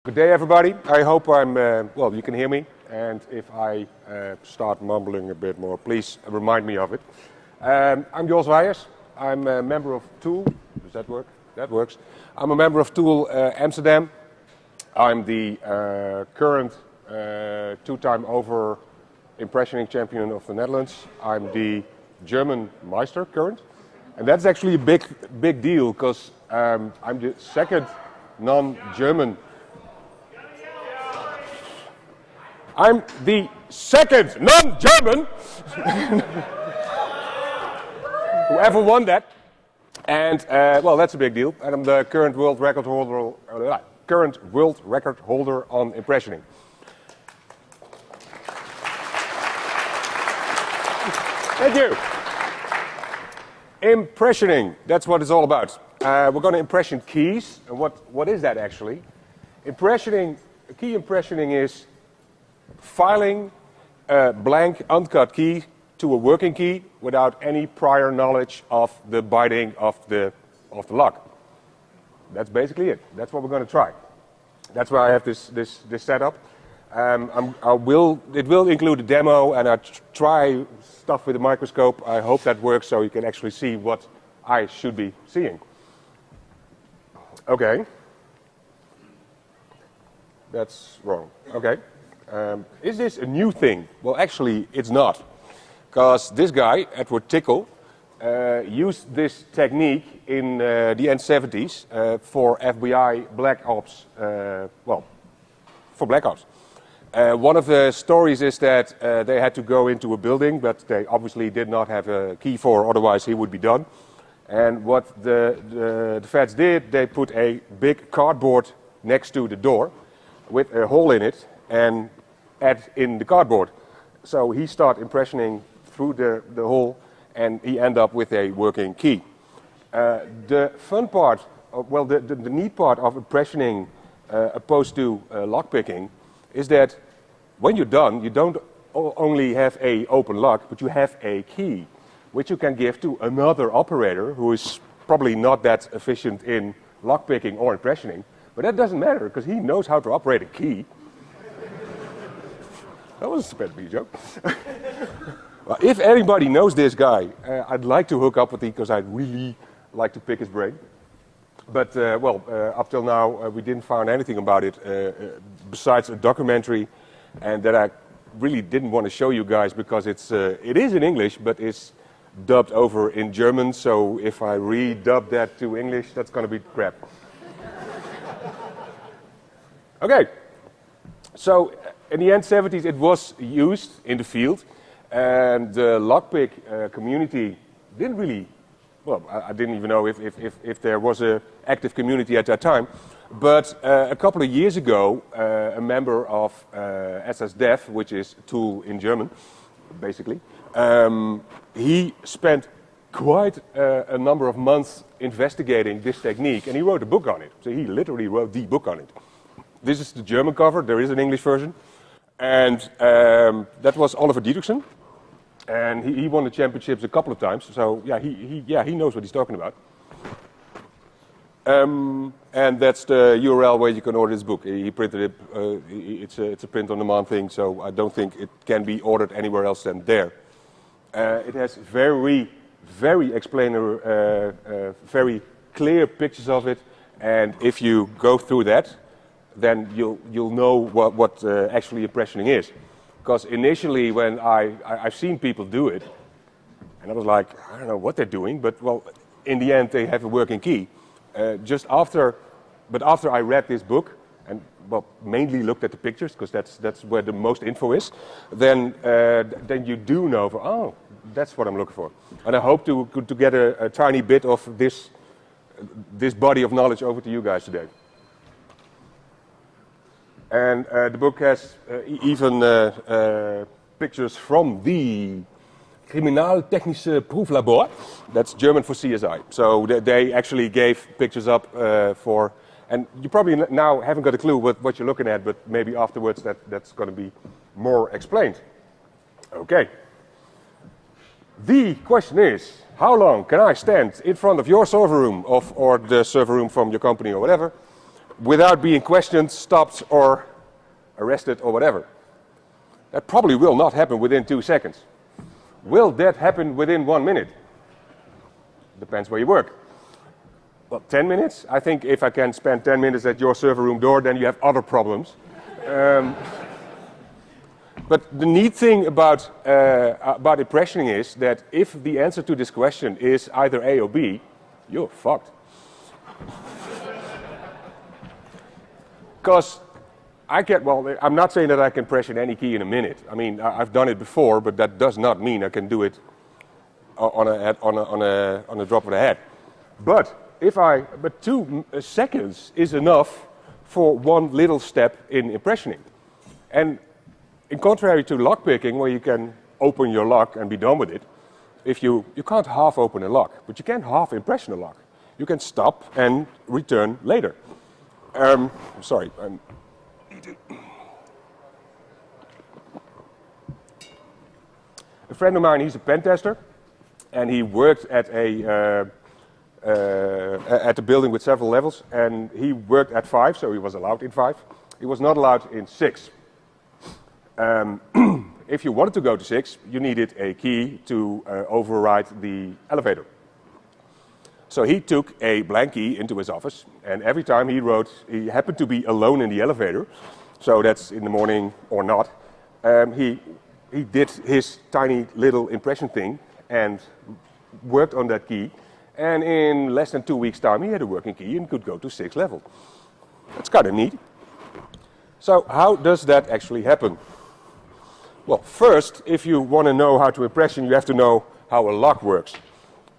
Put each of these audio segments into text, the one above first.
Good day, everybody. I hope well, you can hear me. And if I start mumbling a bit more, please remind me of it. I'm Jos Weijers. I'm a member of TOOL. Does that work? That works. I'm a member of TOOL Amsterdam. I'm the current two-time over impressioning champion of the Netherlands. I'm the German Meister current. And that's actually a big deal because I'm the second non-German. I'm the second non-German who ever won that, and well, that's a big deal. And I'm the current world record holder on impressioning. Thank you. Impressioning. That's what it's all about. We're going to impression keys. And what is that actually? Impressioning. Key impressioning is filing a blank uncut key to a working key without any prior knowledge of the binding of the lock. That's basically it. That's what we're going to try. That's why I have this setup. It will include a demo, and I try stuff with a microscope. I hope that works so you can actually see what I should be seeing. Okay. That's wrong. Okay. Is this a new thing? Well, actually, it's not. Because this guy, Edward Tickle, used this technique in the end 70s for FBI Black Ops, well, for Black Ops. One of the stories is that they had to go into a building, but they obviously did not have a key for, otherwise he would be done. And what the feds did, they put a big cardboard next to the door with a hole in it and add in the cardboard. So he started impressioning through the hole and he ended up with a working key. The fun part, well, the neat part of impressioning opposed to lockpicking is that when you're done, you don't only have a open lock, but you have a key, which you can give to another operator who is probably not that efficient in lockpicking or impressioning. But that doesn't matter, because he knows how to operate a key. That was a bad joke. Well, if anybody knows this guy, I'd like to hook up with him, because I'd really like to pick his brain. But, well, up till now, we didn't find anything about it, besides a documentary, and that I really didn't want to show you guys, because it is in English, but it's dubbed over in German, so if I redub that to English, that's going to be crap. Okay, so in the end 70s it was used in the field, and the lockpick community didn't really, well, I didn't even know if there was an active community at that time, but a couple of years ago a member of SSDEF, which is TOOL in German, basically, he spent quite a number of months investigating this technique, and he wrote a book on it. So he literally wrote the book on it. This is the German cover. There is an English version. And that was Oliver Dietrichson. And he won the championships a couple of times. So yeah, he knows what he's talking about. And that's the URL where you can order this book. He printed it. It's a print-on-demand thing, so I don't think it can be ordered anywhere else than there. It has very explainer, very clear pictures of it. And if you go through that, then you'll know what actually impressioning is. Because initially when I've seen people do it, and I was like, I don't know what they're doing, but well, in the end they have a working key. But after I read this book, and well, mainly looked at the pictures, because that's where the most info is, then you do know, oh, that's what I'm looking for. And I hope to get a tiny bit of this body of knowledge over to you guys today. And the book has even pictures from the Kriminaltechnische Proeflabor. That's German for CSI. So they actually gave pictures up for, and you probably now haven't got a clue what you're looking at, but maybe afterwards that's going to be more explained. Okay. The question is, how long can I stand in front of your server room or the server room from your company or whatever, without being questioned, stopped, or arrested, or whatever. That probably will not happen within 2 seconds. Will that happen within 1 minute? Depends where you work. Well, 10 minutes? I think if I can spend 10 minutes at your server room door, then you have other problems. But the neat thing about impressioning is that if the answer to this question is either A or B, you're fucked. Because I'm not saying that I can press in any key in a minute. I mean, I've done it before, but that does not mean I can do it on a drop of the hat. But 2 seconds is enough for one little step in impressioning. And in contrary to lockpicking, where you can open your lock and be done with it, you can't half open a lock, but you can half impression a lock. You can stop and return later. Sorry. A friend of mine, he's a pen tester, and he worked at a building with several levels, and he worked at 5, so he was allowed in 5. He was not allowed in 6. If you wanted to go to 6, you needed a key to override the elevator. So he took a blank key into his office, and every time he happened to be alone in the elevator, so that's in the morning or not, he did his tiny little impression thing and worked on that key, and in less than 2 weeks' time he had a working key and could go to 6th level. That's kind of neat. So how does that actually happen? Well, first, if you want to know how to impression, you have to know how a lock works.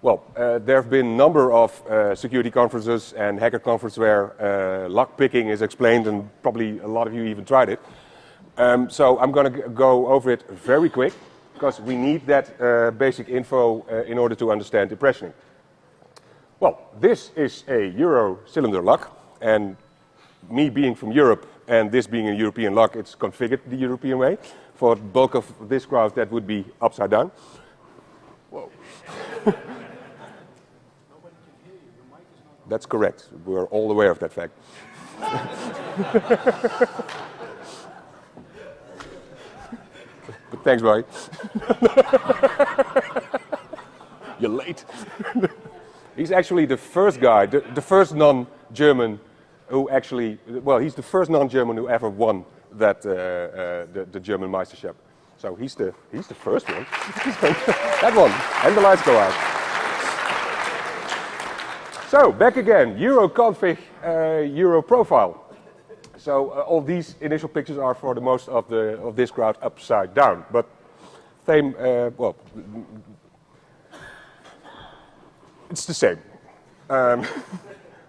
Well, there have been a number of security conferences and hacker conferences where lock picking is explained, and probably a lot of you even tried it. So I'm going to go over it very quick, because we need that basic info in order to understand impressioning. Well, this is a Euro cylinder lock, and me being from Europe and this being a European lock, it's configured the European way. For the bulk of this crowd, that would be upside down. Whoa. That's correct. We're all aware of that fact. But thanks, Roy. You're late. He's actually the first guy, the first non-German who actually, well, he's the first non-German who ever won that the German Meistership. So he's the first one. That one. And the lights go out. So back again, Euro config, Euro profile. So all these initial pictures are for the most of this crowd upside down, but same. Well, it's the same.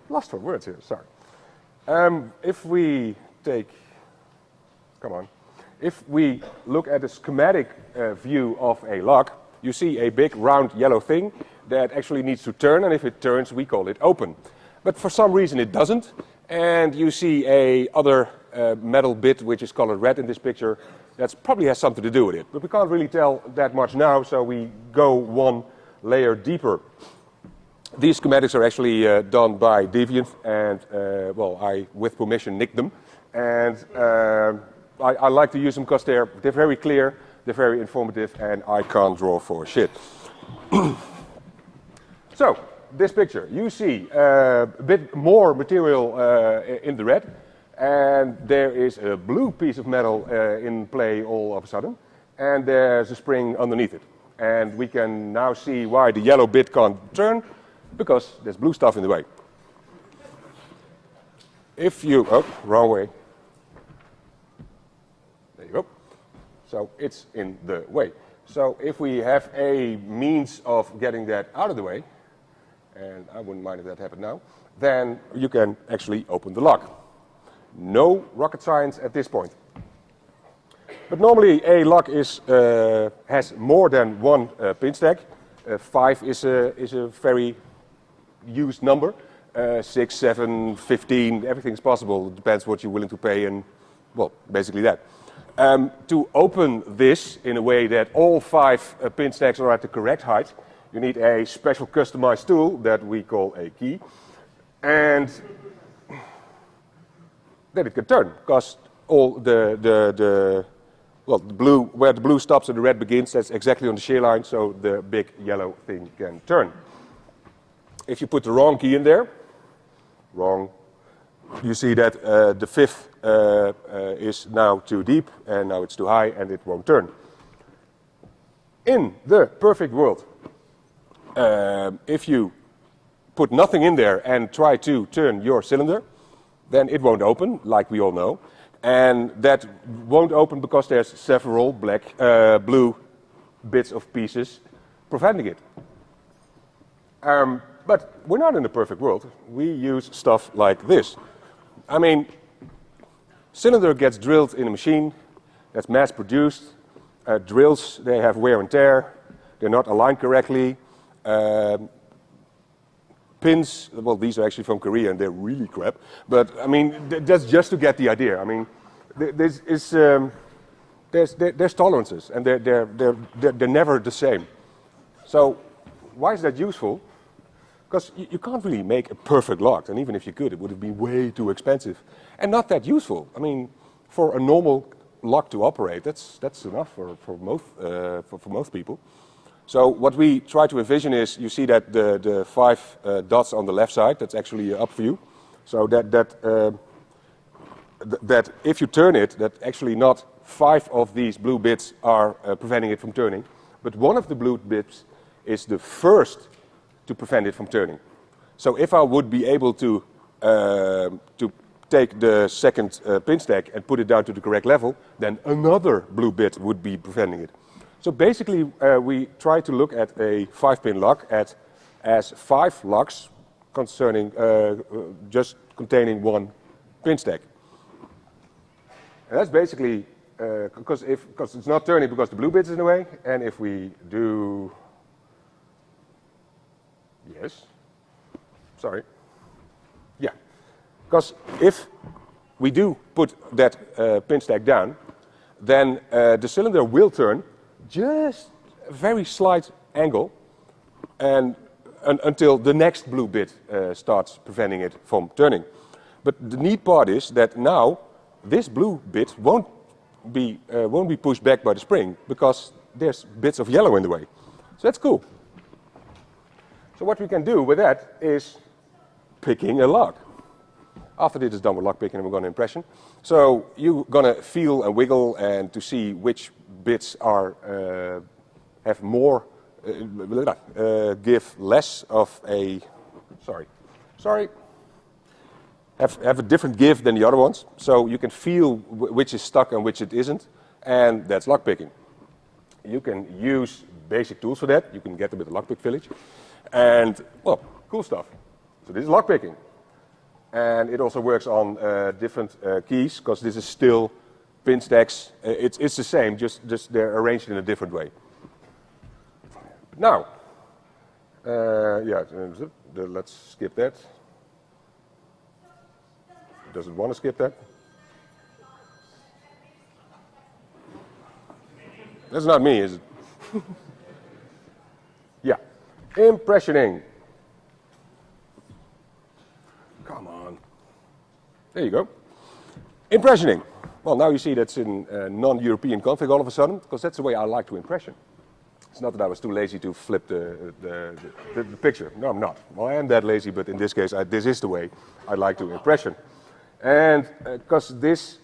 Lost for words here. Sorry. If we take, come on, if we look at a schematic view of a lock, you see a big round yellow thing that actually needs to turn, and if it turns, we call it open. But for some reason it doesn't, and you see a other metal bit which is colored red in this picture. That probably has something to do with it, but we can't really tell that much now, so we go one layer deeper. These schematics are actually done by Deviant, and well, I, with permission, nicked them. And I like to use them because they're very clear, they're very informative, and I can't draw for shit. So, this picture, you see a bit more material in the red, and there is a blue piece of metal in play all of a sudden, and there's a spring underneath it. And we can now see why the yellow bit can't turn, because there's blue stuff in the way. If you, oh, wrong way. There you go. So it's in the way. So if we have a means of getting that out of the way, and I wouldn't mind if that happened now, then you can actually open the lock. No rocket science at this point. But normally a lock is, has more than one pin stack. 5 is a very used number. 6, 7, 15, everything's possible. It depends what you're willing to pay, and well, basically that. To open this in a way that all 5 pin stacks are at the correct height, you need a special customized tool that we call a key. And then it can turn, because all the blue, where the blue stops and the red begins, that's exactly on the shear line, so the big yellow thing can turn. If you put the wrong key in there, wrong, you see that the fifth is now too deep, and now it's too high, and it won't turn. In the perfect world, if you put nothing in there and try to turn your cylinder, then it won't open, like we all know. And that won't open because there's several blue bits of pieces preventing it. But we're not in a perfect world. We use stuff like this. I mean, cylinder gets drilled in a machine that's mass produced. Drills, they have wear and tear. They're not aligned correctly. Pins, well, these are actually from Korea and they're really crap. But I mean, that's just to get the idea. I mean, there's tolerances, and they're never the same. So why is that useful? Because you can't really make a perfect lock, and even if you could, it would have been way too expensive and not that useful. I mean, for a normal lock to operate, that's enough for most people. So what we try to envision is, you see that the 5 dots on the left side, that's actually up for you. So that if you turn it, that actually not 5 of these blue bits are preventing it from turning, but one of the blue bits is the first to prevent it from turning. So if I would be able to take the second pin stack and put it down to the correct level, then another blue bit would be preventing it. So basically, we try to look at a 5-pin lock as 5 locks concerning just containing one pin stack. And that's basically because it's not turning because the blue bit is in the way, and if we do, yes, sorry, yeah, because if we do put that pin stack down, then the cylinder will turn just a very slight angle, and until the next blue bit starts preventing it from turning. But the neat part is that now this blue bit won't be pushed back by the spring because there's bits of yellow in the way. So that's cool. So what we can do with that is picking a lock. After this is done with lock picking, we're going to impression. So you're going to feel and wiggle and to see which bits are have more, give less of a, have a different give than the other ones. So you can feel which is stuck and which it isn't, and that's lock picking. You can use basic tools for that. You can get them at the Lockpick Village, and well, cool stuff. So this is lock picking. And it also works on different keys, because this is still pin stacks. It's the same, just they're arranged in a different way. Now, let's skip that. Does it want to skip that? That's not me, is it? Yeah, impressioning. Come on. There you go. Impressioning. Well, now you see that's in non-European config all of a sudden, because that's the way I like to impression. It's not that I was too lazy to flip the picture. No, I'm not. Well, I am that lazy, but in this case, this is the way I like to impression. And because this,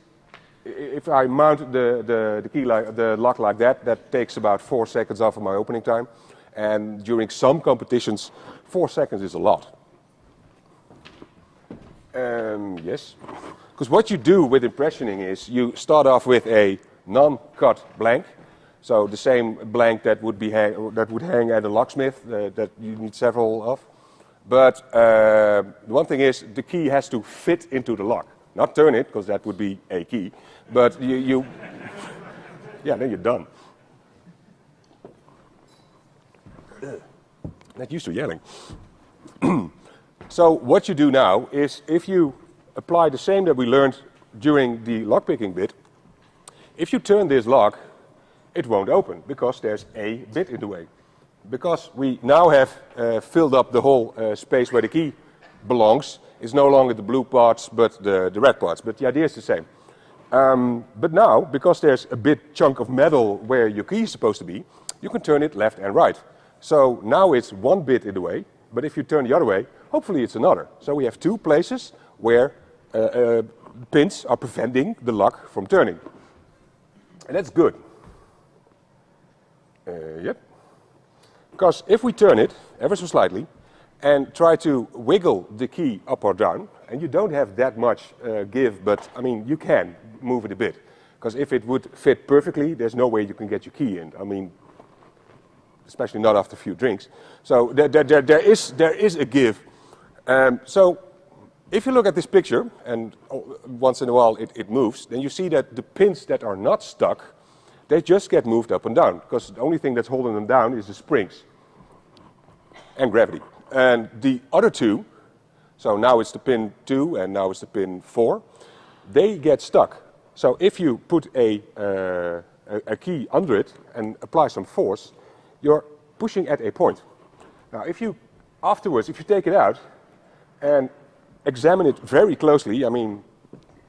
if I mount the key the lock like that, that takes about 4 seconds off of my opening time. And during some competitions, 4 seconds is a lot. Yes, because what you do with impressioning is you start off with a non-cut blank, so the same blank that would hang at a locksmith that you need several of. But one thing is the key has to fit into the lock, not turn it, because that would be a key. But you yeah, then you're done. Not used to yelling. So what you do now is, if you apply the same that we learned during the lockpicking bit, if you turn this lock, it won't open because there's a bit in the way. Because we now have filled up the whole space where the key belongs, It's no longer the blue parts, but the red parts. But the idea is the same. But now, because there's a bit chunk of metal where your key is supposed to be, you can turn it left and right. So now it's one bit in the way, but if you turn the other way, hopefully it's another. So we have two places where pins are preventing the lock from turning. And that's good. Yep. Because if we turn it ever so slightly and try to wiggle the key up or down, and you don't have that much give, but I mean, you can move it a bit. Because if it would fit perfectly, there's no way you can get your key in. I mean, especially not after a few drinks. So there is a give. So if you look at this picture, and once in a while it moves, then you see that the pins that are not stuck, they just get moved up and down, because the only thing that's holding them down is the springs and gravity. And the other two, so now it's the pin 2 and now it's the pin 4, they get stuck. So if you put a key under it and apply some force, you're pushing at a point. Now if you afterwards, if you take it out and examine it very closely, I mean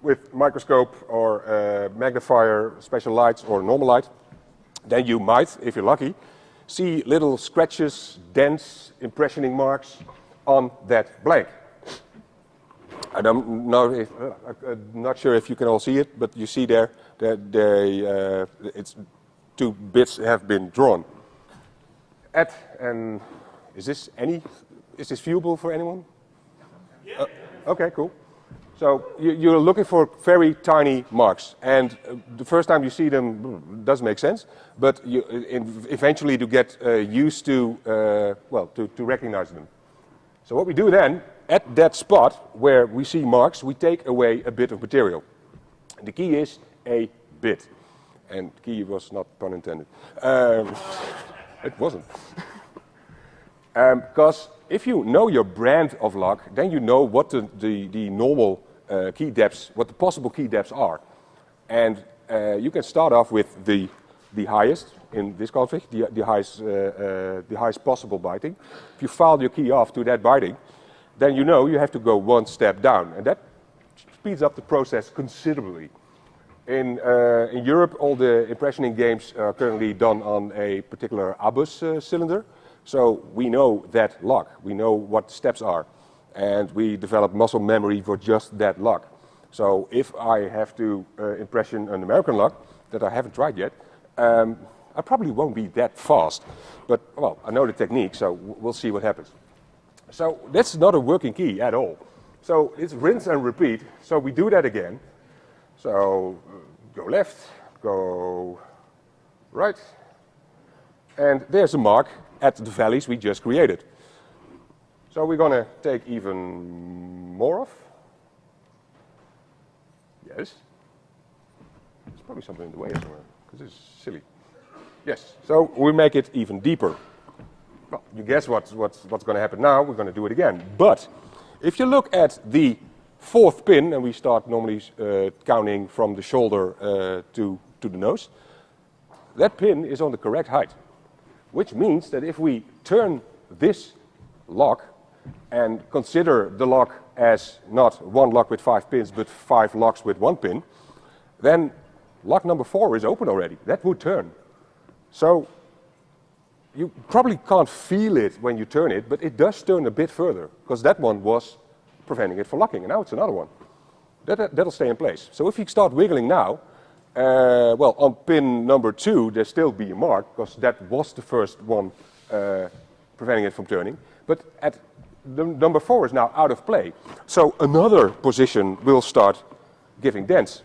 with microscope or magnifier, special lights or normal light, then you might, if you're lucky, see little scratches, dents, impressioning marks on that blank. I don't know if, I'm not sure if you can all see it, but you see there that it's 2 bits have been drawn. And is this viewable for anyone? Yeah. Okay, cool. So you're looking for very tiny marks, and the first time you see them does make sense, but you eventually to get used to, to recognize them. So what we do then, at that spot where we see marks, we take away a bit of material. The key is a bit, and key was not pun intended. It wasn't. Because if you know your brand of lock, then you know what the normal key depths, what the possible key depths are. And you can start off with the highest in this config, the highest possible biting. If you file your key off to that biting, then you know you have to go one step down, and that speeds up the process considerably. In Europe, all the impressioning games are currently done on a particular ABUS cylinder. So we know that lock, we know what the steps are, and we develop muscle memory for just that lock. So if I have to impression an American lock that I haven't tried yet, I probably won't be that fast. But, well, I know the technique, so we'll see what happens. So that's not a working key at all. So it's rinse and repeat. So we do that again. So go left, go right, and there's a mark at the values we just created. So we're going to take even more off. Yes. There's probably something in the way somewhere, because it's silly. Yes, so we make it even deeper. Well, you guess what's going to happen now. We're going to do it again. But if you look at the 4th pin, and we start normally counting from the shoulder to the nose, that pin is on the correct height. Which means that if we turn this lock and consider the lock as not one lock with 5 pins, but 5 locks with 1 pin, then lock number 4 is open already. That would turn. So you probably can't feel it when you turn it, but it does turn a bit further, because that one was preventing it from locking, and now it's another one. That'll stay in place. So if you start wiggling now, well, on pin number 2, there'll still be a mark, because that was the first one preventing it from turning. But at the number 4 is now out of play. So another position will start giving dents.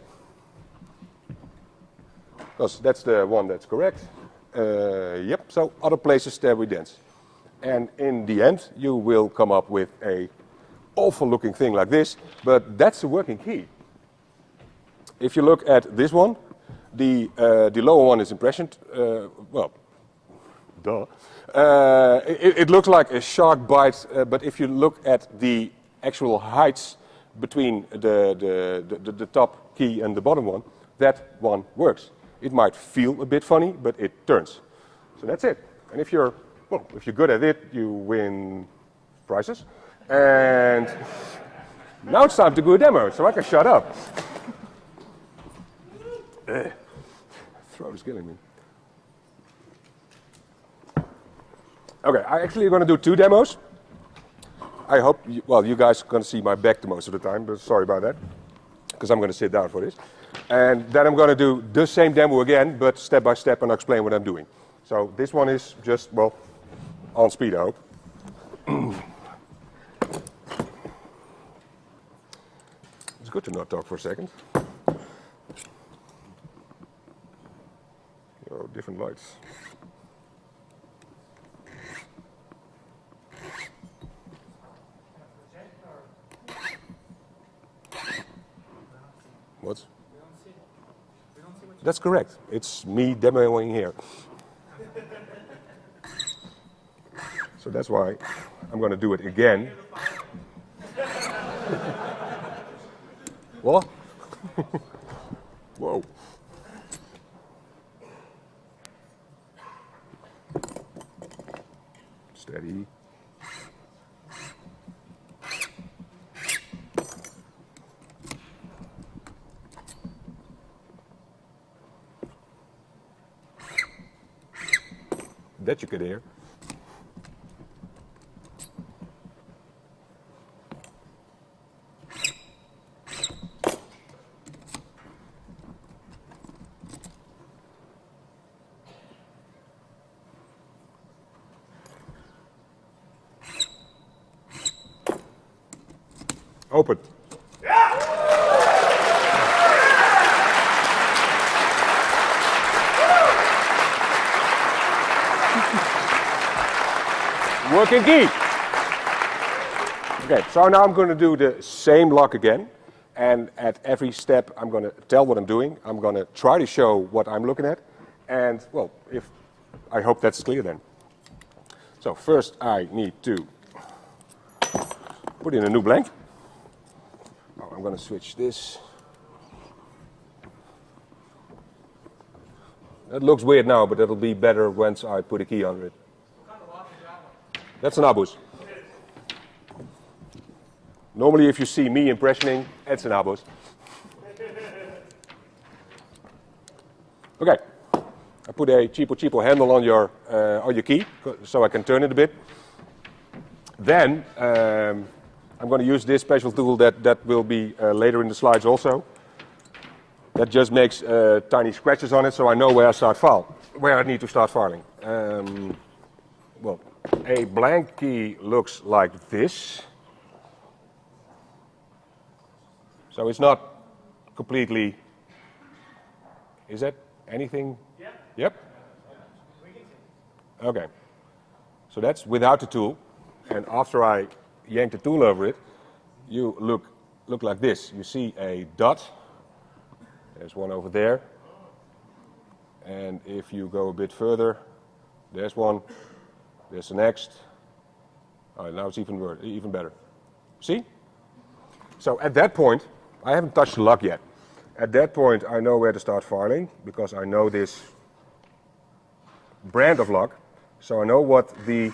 Because that's the one that's correct. Yep, so other places there will be dents. And in the end, you will come up with a awful looking thing like this, but that's a working key. If you look at this one, the lower one is impressioned. Well, duh. It looks like a shark bite, but if you look at the actual heights between the top key and the bottom one, that one works. It might feel a bit funny, but it turns. So that's it. And if you're good at it, you win prizes. And Now it's time to do a demo, so I can shut up. Throat is killing me. Okay, I actually am going to do 2 demos. I hope, you guys are going to see my back the most of the time, but sorry about that, because I'm going to sit down for this. And then I'm going to do the same demo again, but step by step, and I'll explain what I'm doing. So this one is just, on speed, I hope. It's good to not talk for a second. Oh, different lights. What? That's correct. It's me demoing here. So that's why I'm going to do it again. What? Whoa. Steady. That you could hear. Open. Working key. Okay, so now I'm going to do the same lock again. And at every step, I'm going to tell what I'm doing. I'm going to try to show what I'm looking at. And, I hope that's clear then. So first I need to put in a new blank. Oh, I'm going to switch this. That looks weird now, but it'll be better once I put a key under it. That's an abus. Normally if you see me impressioning, it's an abus. Okay, I put a cheapo handle on your key, so I can turn it a bit. Then I'm going to use this special tool that will be later in the slides also. That just makes tiny scratches on it, so I know where I need to start filing. A blank key looks like this. So it's not completely. Is that anything? Yep. Okay. So that's without the tool, and after I yank the tool over it, you look like this. You see a dot. There's one over there. And if you go a bit further, there's one. There's the next. All right, now it's even better. See? So at that point, I haven't touched the lock yet. At that point, I know where to start filing because I know this brand of lock. So I know what the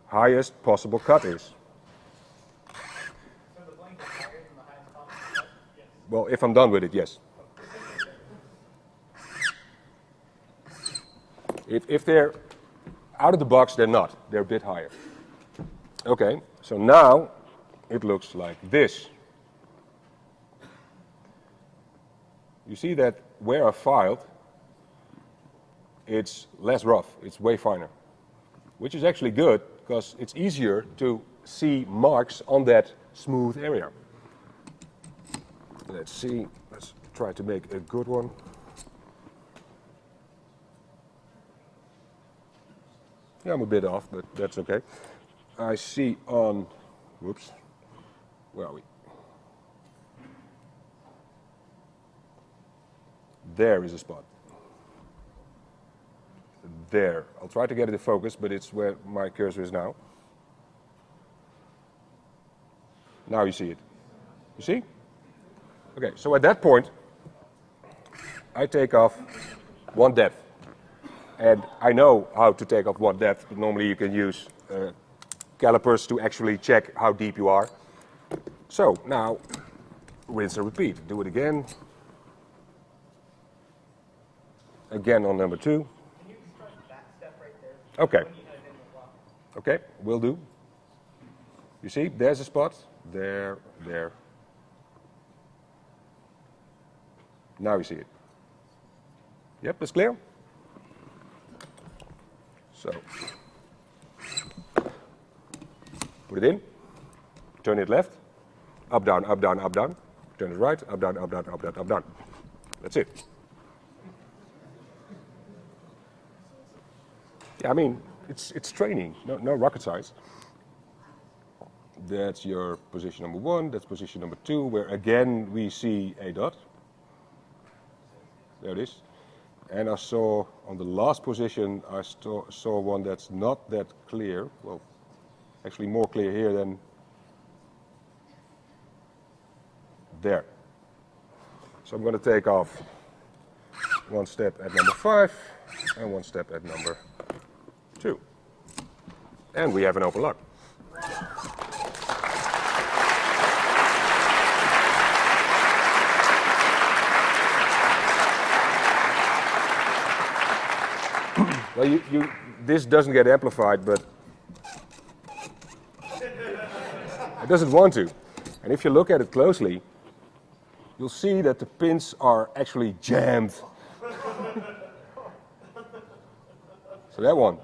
highest possible cut is. So the blank is higher than the highest possible cut? Yes. Well, if I'm done with it, yes. If they're out of the box, they're not. They're a bit higher. Okay, so now it looks like this. You see that where I filed, it's less rough. It's way finer, which is actually good because it's easier to see marks on that smooth area. Let's see. Let's try to make a good one. Yeah, I'm a bit off, but that's okay. I see on, whoops, where are we? There is a spot. There. I'll try to get it in focus, but it's where my cursor is now. Now you see it. You see? Okay, so at that point, I take off one depth. And I know how to take off one depth, but normally you can use calipers to actually check how deep you are. So now, rinse and repeat. Do it again. Again on number 2. Can you start that step right there? Okay. When you had it in the block. Okay, will do. You see, there's a spot. There. Now you see it. Yep, that's clear. So, put it in. Turn it left. Up, down, up, down, up, down. Turn it right. Up, down, up, down, up, down, up, down. That's it. Yeah, I mean, it's training, no rocket science. That's your position number 1, that's position number 2, where again we see a dot. There it is. And I saw on the last position, I saw one that's not that clear. Well, actually more clear here than there. So I'm going to take off 1 step at number 5 and 1 step at number 2. And we have an open lock. Well, this doesn't get amplified, but it doesn't want to. And if you look at it closely, you'll see that the pins are actually jammed. So that one,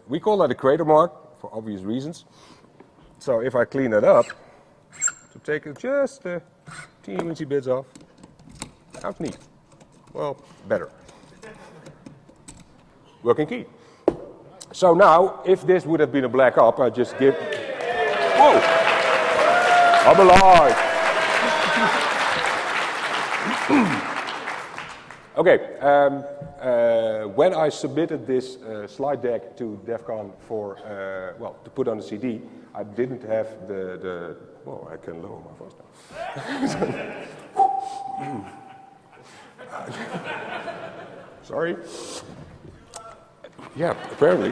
we call that a crater mark for obvious reasons. So if I clean that up, to take just the teeny bits off, sounds neat. Well, better. Working key. So now, if this would have been a black op, I'd just give... Whoa! I'm alive! Okay, when I submitted this slide deck to DEFCON for, to put on the CD, I didn't have the well, I can lower my voice now. Sorry. Yeah, apparently.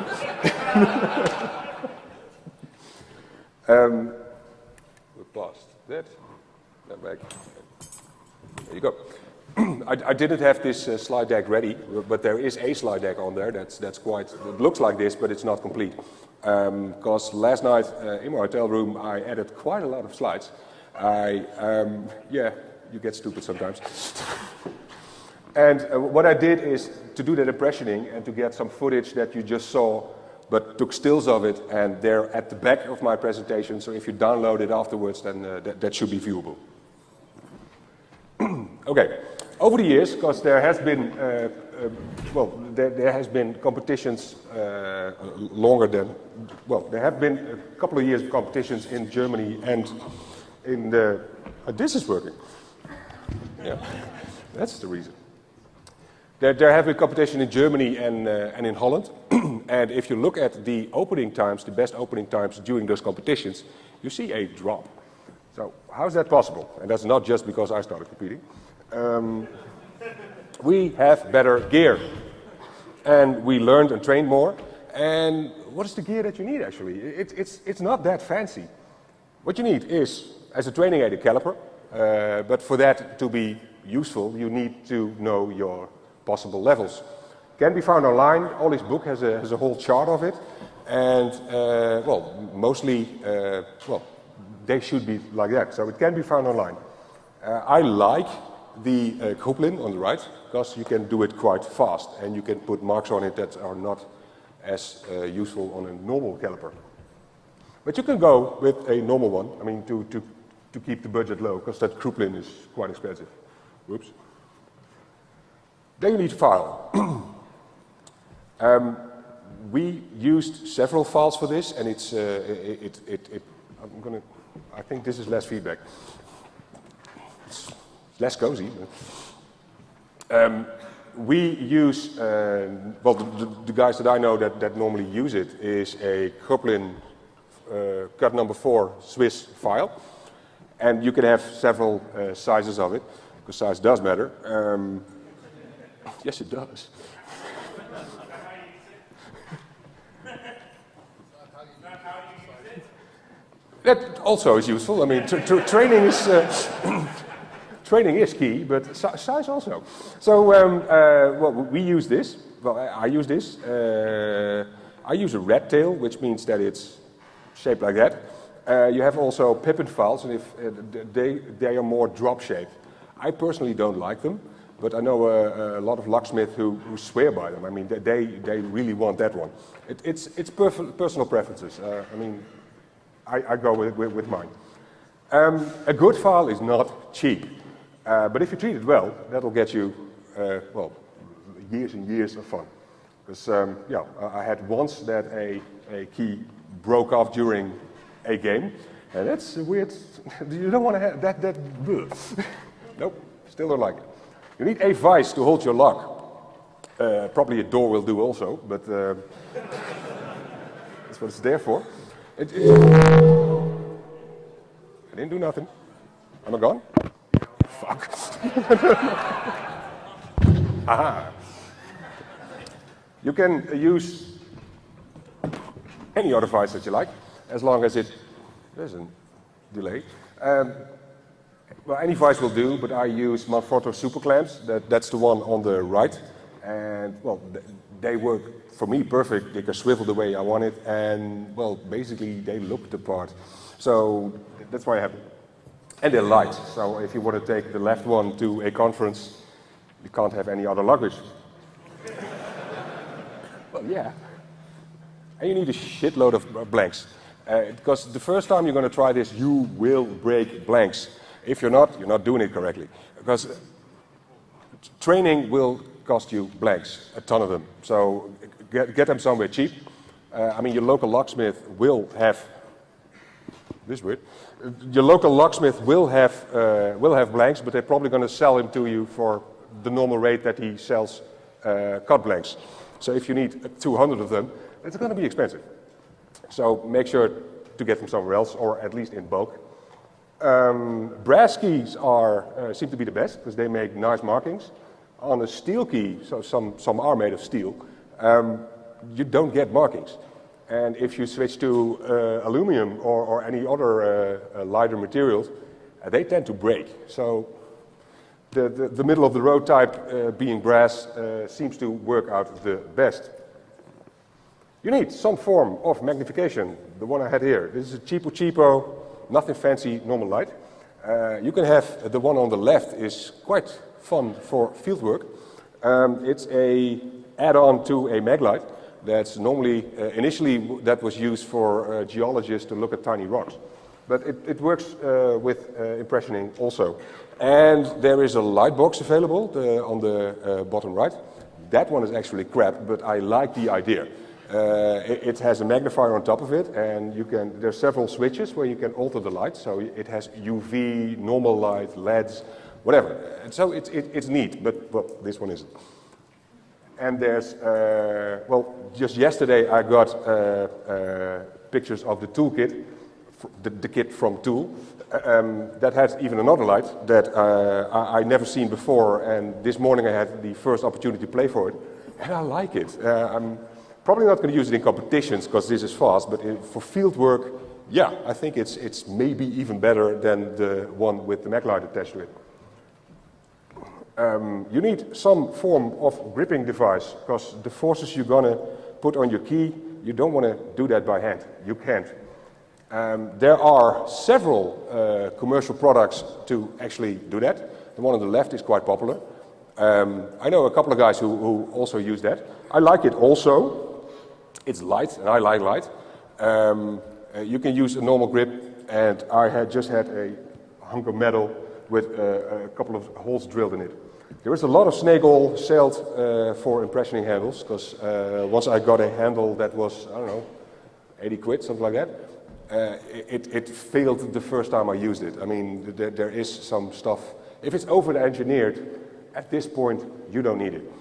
We passed that back. There you go. I didn't have this slide deck ready, but there is a slide deck on there that's quite, it looks like this, but it's not complete. Because last night in my hotel room I added quite a lot of slides. Yeah, you get stupid sometimes. And what I did is to do that impressioning and to get some footage that you just saw, but took stills of it, and they're at the back of my presentation, so if you download it afterwards, then that should be viewable. Okay, over the years, because there has been, there has been competitions longer than, there have been a couple of years of competitions in Germany and in the, this is working. Yeah, that's the reason. There have been competition in Germany and in Holland, and if you look at the opening times, the best opening times during those competitions, you see a drop. So how is that possible? And that's not just because I started competing. We have better gear, and we learned and trained more. And what is the gear that you need actually? It's not that fancy. What you need is, as a training aid, a caliper, but for that to be useful, you need to know your possible levels. Can be found online. Ollie's book has a whole chart of it, and mostly, they should be like that. So it can be found online. I like the Kruplin on the right because you can do it quite fast, and you can put marks on it that are not as useful on a normal caliper. But you can go with a normal one. I mean, to keep the budget low, because that Kruplin is quite expensive. Whoops. Then you need a file. We used several files for this, and it's I think this is less feedback. It's less cozy. We use the guys that I know that normally use it is a Kruplin cut number 4 Swiss file, and you can have several sizes of it, because size does matter. Yes, it does. That also is useful. I mean, training is training is key, but size also. So, well, we use this. Well, I use this. I use a rat tail, which means that it's shaped like that. You have also pippin files, and if they are more drop shaped. I personally don't like them, but I know a lot of locksmiths who swear by them. I mean, they really want that one. It's personal preferences. I mean, I go with mine. A good file is not cheap, but if you treat it well, that'll get you, well, years and years of fun. Because, yeah, I had once that a key broke off during a game, and that's weird. You don't want to have that. Nope, still don't like it. You need a vise to hold your lock. Probably a door will do also, but that's what it's there for. I didn't do nothing. Am I gone? Fuck. Aha. You can use any other vise that you like, as long as it doesn't delay. Well, any vise will do, but I use Manfrotto super clamps. That's the one on the right, and well, they work for me perfect. They can swivel the way I want it, and well, basically they look the part. So that's why I have it. And they're light. So if you want to take the left one to a conference, you can't have any other luggage. Well, yeah. And you need a shitload of blanks. Because the first time you're going to try this, you will break blanks. If you're not doing it correctly. Because training will cost you blanks, a ton of them. So get them somewhere cheap. I mean, your local locksmith will have, this weird, your local locksmith will have blanks, but they're probably going to sell them to you for the normal rate that he sells cut blanks. So if you need 200 of them, it's going to be expensive. So make sure to get them somewhere else, or at least in bulk. Brass keys seem to be the best, because they make nice markings. On a steel key, so some are made of steel, you don't get markings. And if you switch to aluminum or any other lighter materials, they tend to break. So the middle of the road type being brass seems to work out the best. You need some form of magnification. The one I had here, this is a cheapo, nothing fancy, normal light. You can have the one on the left is quite fun for field work. It's a add-on to a mag light. That's normally, initially that was used for geologists to look at tiny rocks. But it works with impressioning also. And there is a light box available on the bottom right. That one is actually crap, but I like the idea. It has a magnifier on top of it, and there's several switches where you can alter the light. So it has UV, normal light, LEDs, whatever. And so it's neat, but well, this one isn't. And there's, well, just yesterday I got pictures of the toolkit, the kit from Tool, that has even another light that I never seen before, and this morning I had the first opportunity to play for it, and I like it. I'm probably not going to use it in competitions because this is fast, but for field work, yeah, I think it's maybe even better than the one with the mag light attached to it. You need some form of gripping device, because the forces you're going to put on your key, you don't want to do that by hand. You can't. There are several commercial products to actually do that. The one on the left is quite popular. I know a couple of guys who also use that. I like it also. It's light, and I like light. You can use a normal grip, and I just had a hunk of metal with a couple of holes drilled in it. There is a lot of snake oil sold for impressioning handles, because once I got a handle that was, I don't know, 80 quid, something like that, it failed the first time I used it. I mean, there is some stuff. If it's over-engineered, at this point, you don't need it.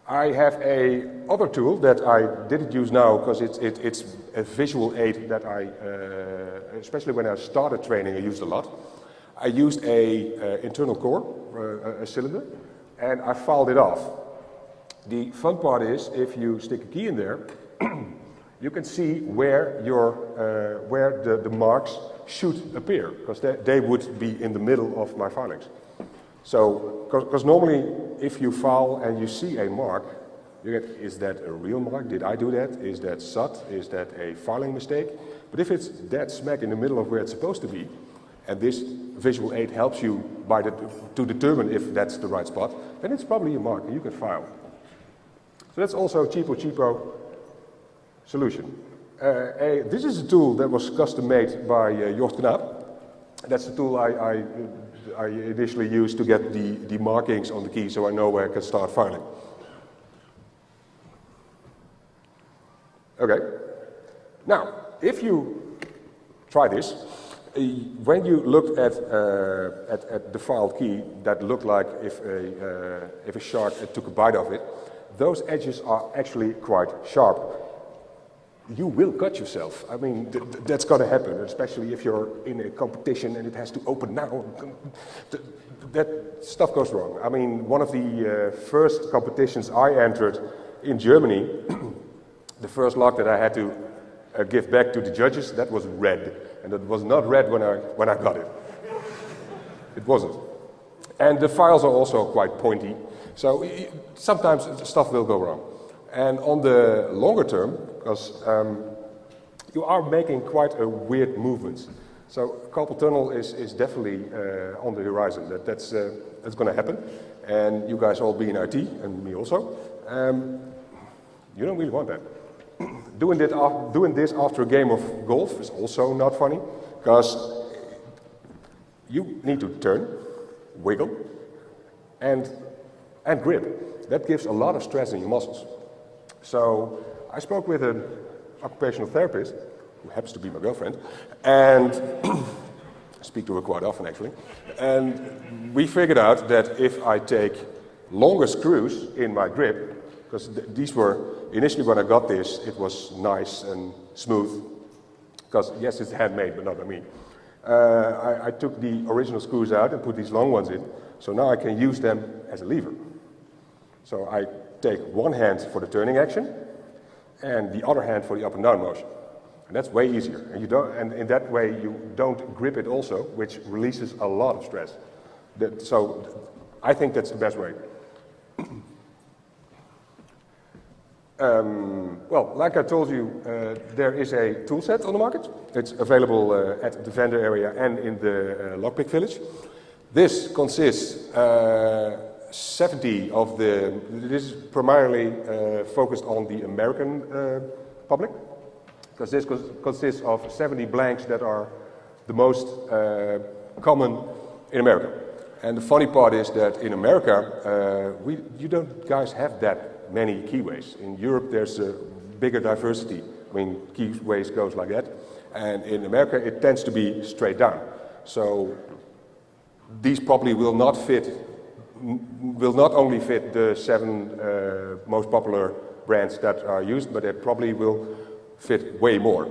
I have a other tool that I didn't use now because it's a visual aid that I, especially when I started training, I used a lot. I used a internal core, a cylinder, and I filed it off. The fun part is, if you stick a key in there, you can see where the marks should appear, because they would be in the middle of my filings. So, because normally if you file and you see a mark, you get, is that a real mark? Did I do that? Is that SUT? Is that a filing mistake? But if it's dead smack in the middle of where it's supposed to be, and this visual aid helps you to determine if that's the right spot, then it's probably a mark and you can file. So that's also a cheapo solution. This is a tool that was custom made by Jort Knaap. That's the tool I initially used to get the markings on the key so I know where I can start filing. Okay. Now, if you try this, when you look at the filed key that looked like if a shark took a bite of it, those edges are actually quite sharp. You will cut yourself. I mean, that's going to happen, especially if you're in a competition and it has to open now. That stuff goes wrong. I mean, one of the first competitions I entered in Germany, the first log that I had to give back to the judges, that was red. And it was not red when I got it. It wasn't. And the files are also quite pointy. So sometimes stuff will go wrong. And on the longer term, because you are making quite a weird movements. So carpal tunnel is definitely on the horizon. That's going to happen. And you guys all be in IT, and me also. You don't really want that. Doing this after a game of golf is also not funny, because you need to turn, wiggle, and grip. That gives a lot of stress in your muscles. So I spoke with an occupational therapist, who happens to be my girlfriend, and I speak to her quite often actually, and we figured out that if I take longer screws in my grip, because these were, initially when I got this, it was nice and smooth, because yes, it's handmade, but not by me. I took the original screws out and put these long ones in, so now I can use them as a lever. So I take one hand for the turning action, and the other hand for the up and down motion. And that's way easier. And in that way, you don't grip it also, which releases a lot of stress. So I think that's the best way. Well, like I told you, there is a tool set on the market. It's available at the vendor area and in the lockpick village. This consists 70 of this is primarily focused on the American public, because this consists of 70 blanks that are the most common in America. And the funny part is that in America, you don't guys have that many keyways. In Europe, there's a bigger diversity. I mean, keyways goes like that. And in America, it tends to be straight down. So these probably will not only fit the 7 most popular brands that are used, but they probably will fit way more.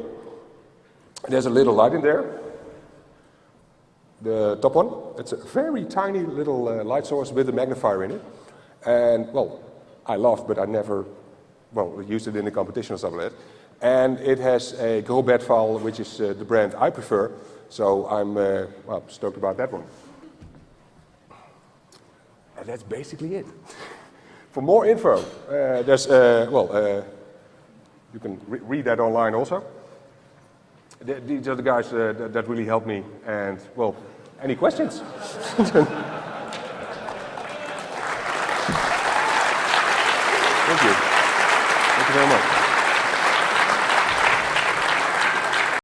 There's a little light in there. The top one, it's a very tiny little light source with a magnifier in it. And, well, I laughed, but I never, used it in a competition or something like that. And it has a Go Bed file, which is the brand I prefer. So I'm, stoked about that one. And that's basically it. For more info, there's, you can read that online also. These are the guys that really helped me. And, well, any questions? Thank you. Thank you very much.